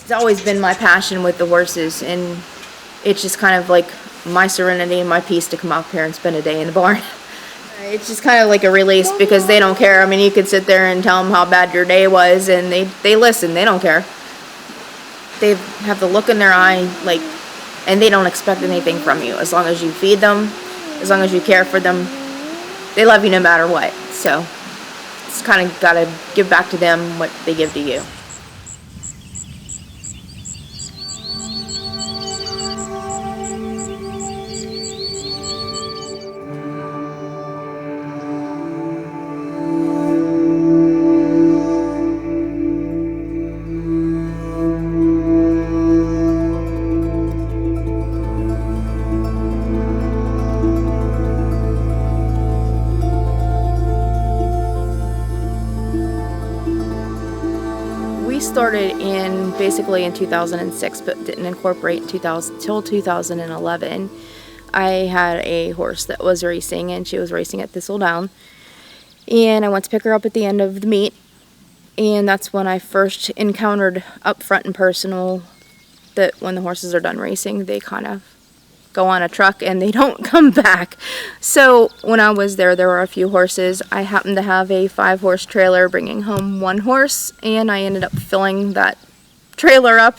It's always been my passion with the horses, and it's just kind of like my serenity and my peace to come out here and spend a day in the barn. It's just kind of like a release because they don't care. I mean, you could sit there and tell them how bad your day was, and they listen. They don't care. They have the look in their eye, like, and they don't expect anything from you. As long as you feed them, as long as you care for them, they love you no matter what. So it's kind of got to give back to them what they give to you. We started basically in 2006, but didn't incorporate till 2011. I had a horse that was racing, and she was racing at Thistledown, and I went to pick her up at the end of the meet, and that's when I first encountered up front and personal that when the horses are done racing, they kind of go on a truck and they don't come back. So when I was there were a few horses. I happened to have a 5-horse trailer bringing home 1 horse, and I ended up filling that trailer up.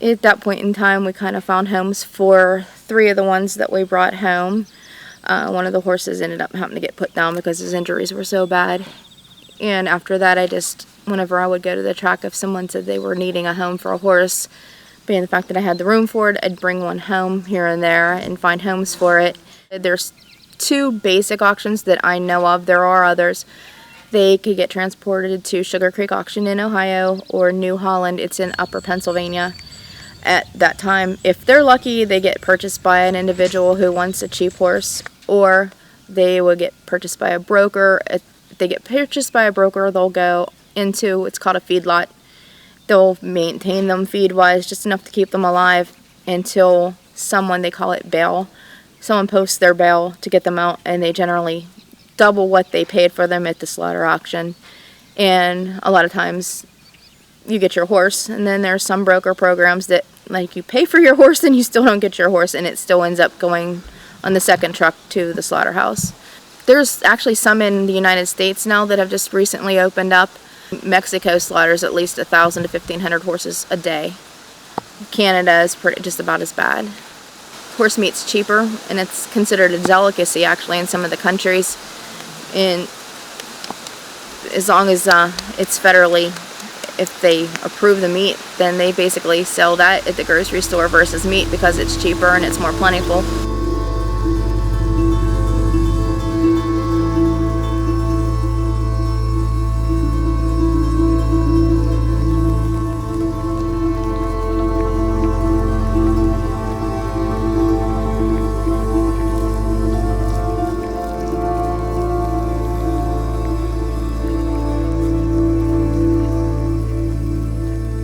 At that point in time, we kind of found homes for 3 of the ones that we brought home. One of the horses ended up having to get put down because his injuries were so bad. And after that, whenever I would go to the track, if someone said they were needing a home for a horse, being the fact that I had the room for it, I'd bring one home here and there and find homes for it. There's 2 basic auctions that I know of. There are others. They could get transported to Sugar Creek Auction in Ohio or New Holland. It's in Upper Pennsylvania. At that time, if they're lucky, they get purchased by an individual who wants a cheap horse, or they would get purchased by a broker. If they get purchased by a broker, they'll go into, it's called a feedlot. They'll maintain them feed-wise, just enough to keep them alive until someone, they call it bail, someone posts their bail to get them out, and they generally double what they paid for them at the slaughter auction. And a lot of times you get your horse, and then there's some broker programs that, like, you pay for your horse and you still don't get your horse, and it still ends up going on the second truck to the slaughterhouse. There's actually some in the United States now that have just recently opened up. Mexico slaughters at least 1,000 to 1,500 horses a day. Canada is just about as bad. Horse meat's cheaper, and it's considered a delicacy actually in some of the countries. And as long as it's federally, if they approve the meat, then they basically sell that at the grocery store versus meat because it's cheaper and it's more plentiful.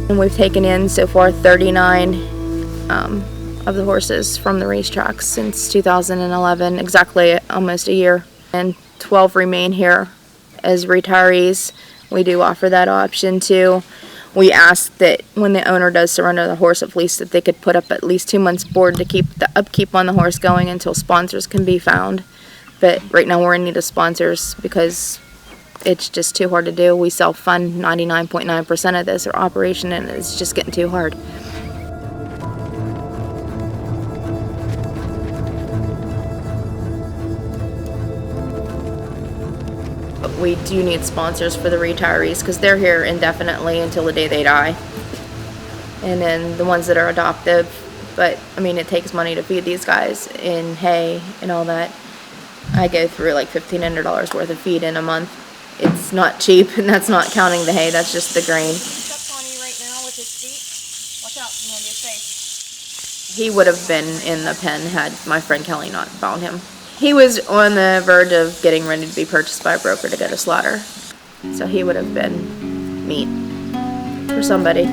And we've taken in so far 39 of the horses from the racetracks since 2011, exactly almost a year. And 12 remain here as retirees. We do offer that option too. We ask that when the owner does surrender the horse, at least that they could put up at least 2 months board to keep the upkeep on the horse going until sponsors can be found. But right now we're in need of sponsors because it's just too hard to do. We self-fund 99.9% of this operation, and it's just getting too hard. But we do need sponsors for the retirees because they're here indefinitely until the day they die. And then the ones that are adoptive, but I mean, it takes money to feed these guys in hay and all that. I go through like $1,500 worth of feed in a month. It's not cheap, and that's not counting the hay, that's just the grain. Steps on you right now with his feet. Watch out, you want to be safe. He would have been in the pen had my friend Kelly not found him. He was on the verge of getting ready to be purchased by a broker to go to slaughter. So he would have been meat for somebody.